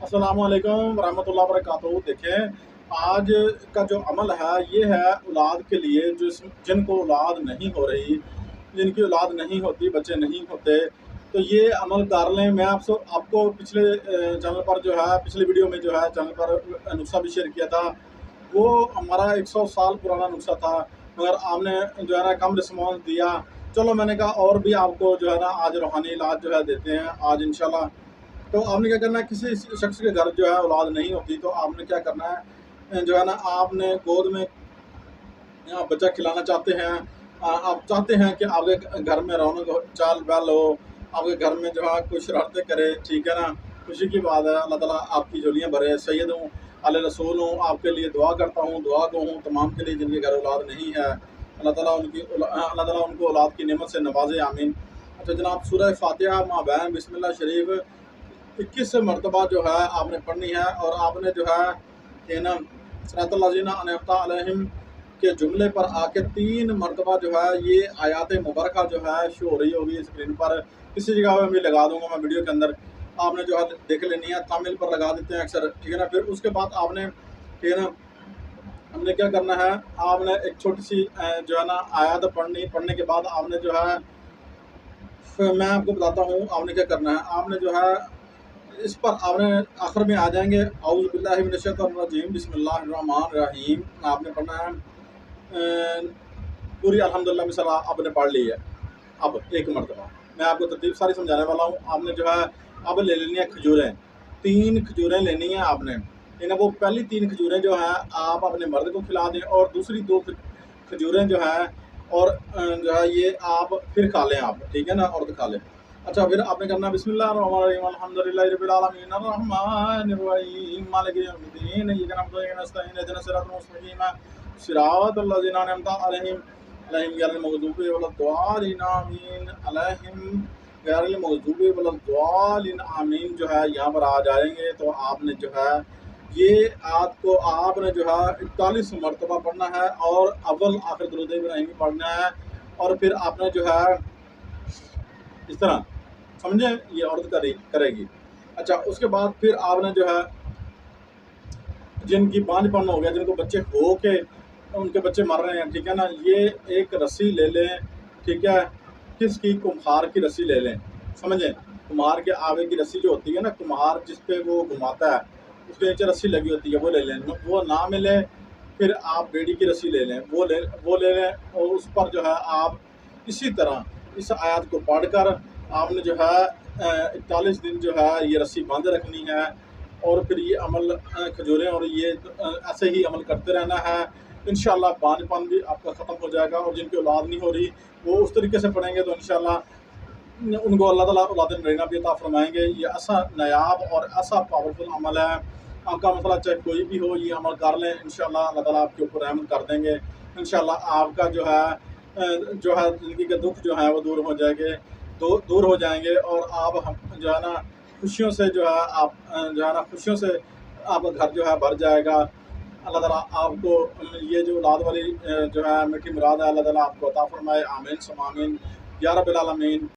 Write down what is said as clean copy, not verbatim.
अस्सलामुअलैकुम वरहमतुल्लाहि वबरकातुहू। देखें, आज का जो अमल है ये है औलाद के लिए, जिनको औलाद नहीं हो रही, जिनकी औलाद नहीं होती, बच्चे नहीं होते, तो ये अमल कर लें। मैं आपको पिछले चैनल पर जो है, पिछले वीडियो में जो है चैनल पर नुस्खा भी शेयर किया था। वो हमारा 100 साल पुराना नुस्खा था, मगर आपने जो है ना कम रिस्पॉन्स दिया। चलो मैंने कहा और भी आपको जो है ना आज रूहानी इलाज जो है देते हैं आज इंशाल्लाह। तो आपने क्या करना है, किसी शख्स के घर जो है औलाद नहीं होती तो आपने क्या करना है, जो है ना आपने गोद में आप बच्चा खिलाना चाहते हैं, आप चाहते हैं कि आपके घर में रौनक हो, चाल बैल हो, आपके घर में जो है कोई शरारतें करे, ठीक है ना। खुशी की बात है, अल्लाह ताला आपकी झोलियाँ भरे। सैयद हूँ, आले रसूल हूँ, आपके लिए दुआ करता हूँ, दुआ को हूँ तमाम के लिए जिनके घर औलाद नहीं है। अल्लाह ताला उनको औलाद की नेमत से नवाजे, आमीन। अच्छा जनाब, सूरह फातिहा माबैन बिस्मिल्लाह शरीफ 21 मरतबा जो है आपने पढ़नी है, और आपने जो है कि ना सिरातल लज़ीना अनअमता अलैहिम के जुमले पर आके 3 मरतबा जो है ये आयात मुबारका जो है शो हो रही होगी स्क्रीन पर। किसी जगह पर मैं लगा दूंगा, मैं वीडियो के अंदर, आपने जो है देख लेनी है। तामिल पर लगा देते हैं अक्सर, ठीक है ना। फिर उसके बाद आपने, ठीक है ना, हमने क्या करना है, आपने एक छोटी सी जो है ना आयत पढ़ने के बाद आपने जो है, फिर मैं आपको बताता हूँ आपने क्या करना है। आपने जो है इस पर आपने आखिर में आ जाएंगे औज़ु बिल्लाहि मिनश शैतानिर रजीम बिस्मिल्लाहिर रहमानिर रहीम, आपने पढ़ना है पूरी अल्हम्दुलिल्लाह में सलाह आपने पढ़ ली है। अब एक मरतबा मैं आपको तरतीब सारी समझाने वाला हूँ। आपने जो है अब ले लेनी है खजूरें, 3 खजूरें लेनी है आपने, इन्हें वो पहली 3 खजूरें जो हैं आप अपने मर्द को खिला दें, और दूसरी 2 खजूरें जो हैं और जो है ये आप फिर खा लें आप, ठीक है ना, और खा लें। अच्छा, फिर आपने करना बिस्मिल्लाहिर्रहमानिर्रहीम अल्हम्दुलिल्लाहि रब्बिल आलमीन अर्रहमानिर्रहीम मालिकि यौमिद्दीन इय्याका नअबुदु व इय्याका नस्तईन इहदिनस सिरातल मुस्तकीम सिरातल लज़ीना अनअमता अलैहिम गैरिल मग़दूबि वलद्दालिन आमीन गैरिल मग़दूबि वलद्दालिन आमीन जो है यहाँ पर आ जाएंगे। तो आपने जो है ये आयत को आपने जो है 41 मरतबा पढ़ना है, और अव्वल आखिर दुरूद इब्राहिमी पढ़ना है, और फिर आपने जो है इस तरह समझे ये औरत करेगी। अच्छा, उसके बाद फिर आपने जो है जिनकी बांझपन हो गया, जिनको बच्चे हो के उनके बच्चे मर रहे हैं, ठीक है ना, ये एक रस्सी ले लें, ठीक है, किसकी, कुम्हार की रस्सी ले लें, समझें। कुम्हार के आगे की रस्सी जो होती है ना, कुम्हार जिस पे वो घुमाता है उसके नीचे रस्सी लगी होती है, वो ले लें। वो ना मिले फिर आप बेड़ी की रस्सी ले लें, वो ले लें, और उस पर जो है आप इसी तरह इस आयत को पढ़कर आपने जो है 41 दिन जो है ये रस्सी बंद रखनी है, और फिर ये अमल खजूरें और ये ऐसे ही अमल करते रहना है। इंशाल्लाह बांझपन भी आपका ख़त्म हो जाएगा, और जिनकी औलाद नहीं हो रही वो उस तरीके से पढ़ेंगे तो इंशाल्लाह उनको अल्लाह ताला औलाद नरीना भी अता फरमाएंगे। ये ऐसा नायाब और ऐसा पावरफुल अमल है, आपका मसला चाहे कोई भी हो, ये अमल कर लें, इंशाल्लाह अल्लाह ताला आपके ऊपर रहमत कर देंगे। इंशाल्लाह आपका जो है ज़िंदगी के दुख जो है वो दूर हो जाएंगे, और आप हम जो है ना खुशियों से जो है आप जो है ना खुशियों से आपका घर जो है भर जाएगा। अल्लाह ताला आपको ये जो औलाद वाली जो है मीठी मुराद है, अल्लाह ताला आपको अता फरमाए, आमीन सुम्मा आमीन या रब्बिल आलमीन।